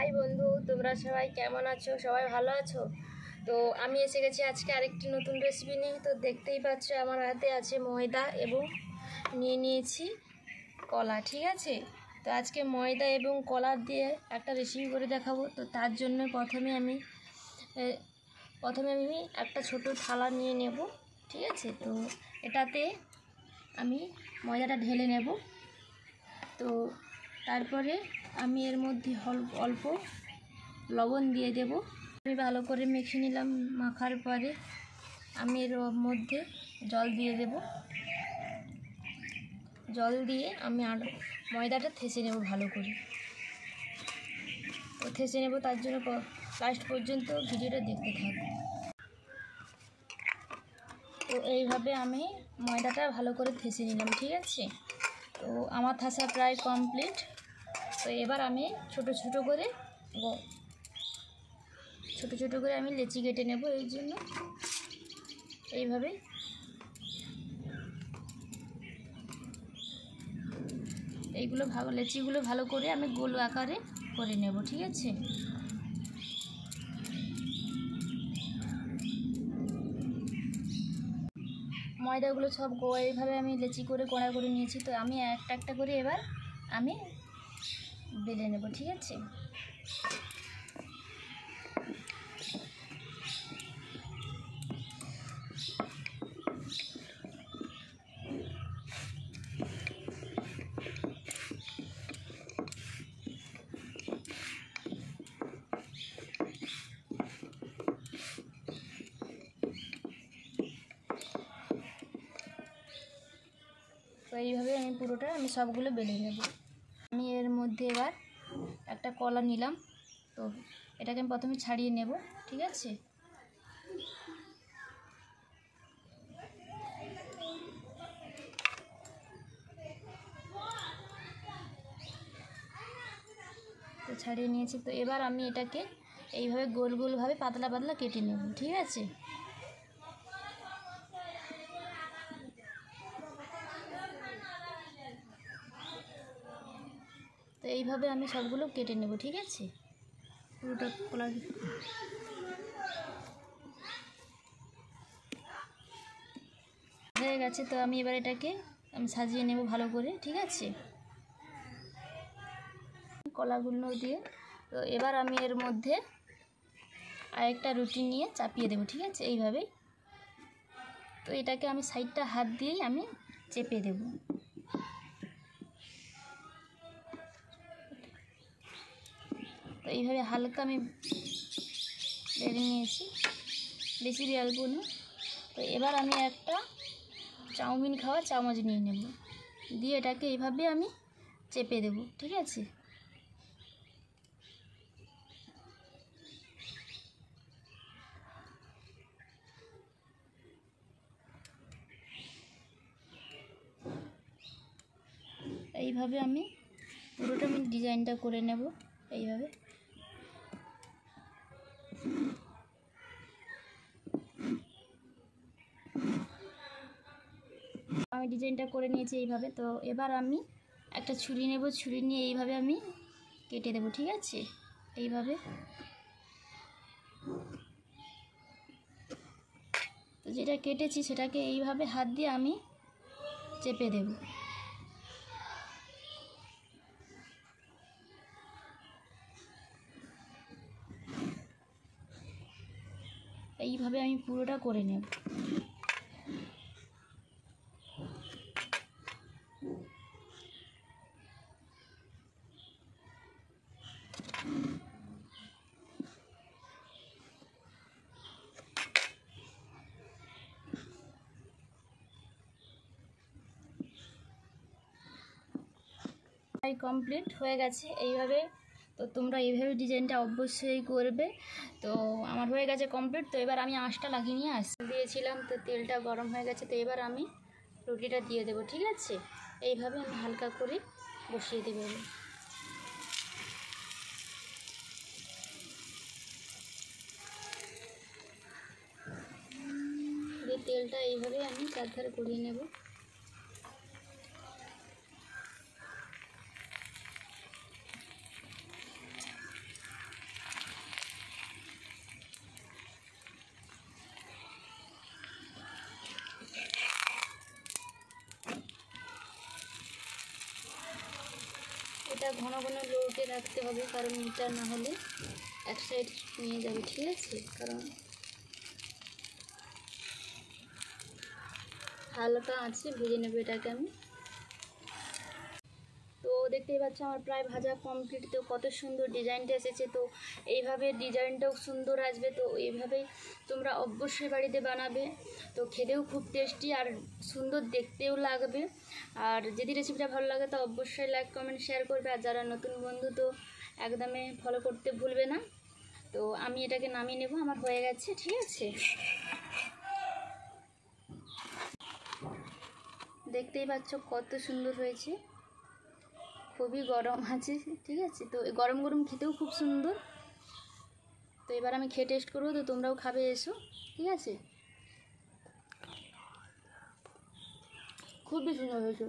High বন্ধু, তোমরা সবাই কেমন আছো? সবাই ভালো আছো তো? আমি এসে গেছি আজকে আরেকটি নতুন রেসিপি নিয়ে। তো দেখতেই পাচ্ছ আমার হাতে আছে ময়দা এবং নিয়ে নিয়েছি কলা। ঠিক আছে, তো আজকে ময়দা এবং কলা দিয়ে একটা রেসিপি করে দেখাবো। তো তার জন্য প্রথমে আমি একটা ছোট থালা নিয়ে নেব। ঠিক আছে, তো এটাতে আমি ময়দাটা ঢেলে নেব। তো তারপরে আমি এর মধ্যে অল্প লবণ দিয়ে দেব। আমি ভালো করে মেখে নিলাম। মাখার পরে আমি এর মধ্যে জল দিয়ে দেব। জল দিয়ে আমি আর ময়দাটা থেসে নেব ভালো করে। তো থেসে নেব, তার জন্য লাস্ট পর্যন্ত ভিডিওটা দেখতে থাকবো। তো এইভাবে আমি ময়দাটা ভালো করে থেসে নিলাম। ঠিক আছে, তো আমার থেসা প্রায় কমপ্লিট। তো এবার আমি ছোট ছোট করে আমি লেচি কেটে নেব। এই জন্য এইভাবে লেচিগুলো ভালো করে আমি গোল আকারে করে নেব। ঠিক আছে, ময়দাগুলো সব এইভাবে আমি লেচি করে কোড়া করে নিয়েছি। তো আমি একটা একটা করে এবার আমি বেলে নেব। ঠিক আছে, তো এইভাবে আমি পুরোটা সবগুলো বেলে নেব। আমি এর মধ্যে এবার একটা কলা নিলাম। তো এটাকে আমি প্রথমে ছাড়িয়ে নেব। ঠিক আছে, তো ছাড়িয়ে নিয়েছি। তো এবার আমি এটাকে এইভাবে গোল গোলভাবে পাতলা পাতলা কেটে নেব। ঠিক আছে, তো এইভাবে আমি সবগুলো কেটে নেব। ঠিক আছে, পুরোটা কলা হয়ে গেছে। তো আমি এবার এটাকে সাজিয়ে নেব ভালো করে। ঠিক আছে, কলাগুলো দিয়ে। তো এবার আমি এর মধ্যে আরেকটা রুটি নিয়ে চাপিয়ে দেব। ঠিক আছে, এইভাবে। তো এটাকে আমি সাইডটা হাত দিয়েই আমি চেপে দেব। তো এইভাবে হালকা আমি বেড়ে নিয়েছি, বেশি বেলবো না। তো এবার আমি একটা চাউমিন খাওয়া চামচ নিয়ে নেব, দিয়ে এটাকে এইভাবে আমি চেপে দেব। ঠিক আছে, এইভাবে আমি পুরোটা ডিজাইনটা করে নেব। এইভাবে আমি ডিজাইনটা করে নিয়েছি এইভাবে। তো এবার আমি একটা ছুরি নেব, ছুরি নিয়ে এইভাবে আমি কেটে দেব। ঠিক আছে, এইভাবে। তো যেটা কেটেছি সেটাকে এইভাবে হাত দিয়ে আমি চেপে দেব। এইভাবে আমি পুরোটা করে নেব। কমপ্লিট হয়ে গেছে এইভাবে। তো তোমরা এইভাবে ডিজাইনটা অবশ্যই করবে। তো আমার হয়ে গেছে কমপ্লিট। তো এবার আমি আঁচটা লাগিয়ে নিয়ে দিয়েছিলাম। তো তেলটা গরম হয়ে গেছে। তো এবার আমি রুটিটা দিয়ে দেবো। ঠিক আছে, এইভাবে আমি হালকা করে বসিয়ে দেবো। তেলটা এইভাবে আমি চারধারে গড়িয়ে নেব। ঘন ঘন লৌটে রাখতে হবে, কারণ এটা না হলে এক সাইড নিয়ে যাবে, ঠিক আছে? কারণ হালকা আছে ভেজে নেবে এটাকে আমি। তো দেখতেই পাচ্ছ আমার প্রায় ভাজা কমপ্লিট। তো কত সুন্দর ডিজাইনটা এসেছে। তো এইভাবে ডিজাইনটাও সুন্দর আসবে। তো এইভাবেই তোমরা অবশ্যই বাড়িতে বানাবে। তো খেতেও খুব টেস্টি আর সুন্দর দেখতেও লাগবে। আর যদি রেসিপিটা ভালো লাগে তো অবশ্যই লাইক কমেন্ট শেয়ার করবে। আর যারা নতুন বন্ধু তো একদমই ফলো করতে ভুলবে না। তো আমি এটাকে নামিয়ে নেব, আমার হয়ে গেছে, ঠিক আছে? দেখতেই পাচ্ছ কত সুন্দর হয়েছে, খুবই গরম আছে, ঠিক আছে? তো গরম গরম খেতেও খুব সুন্দর। তো এবার আমি খেয়ে টেস্ট করবো, তো তোমরাও খাবে, এসো, ঠিক আছে? খুবই সুন্দর হয়েছে।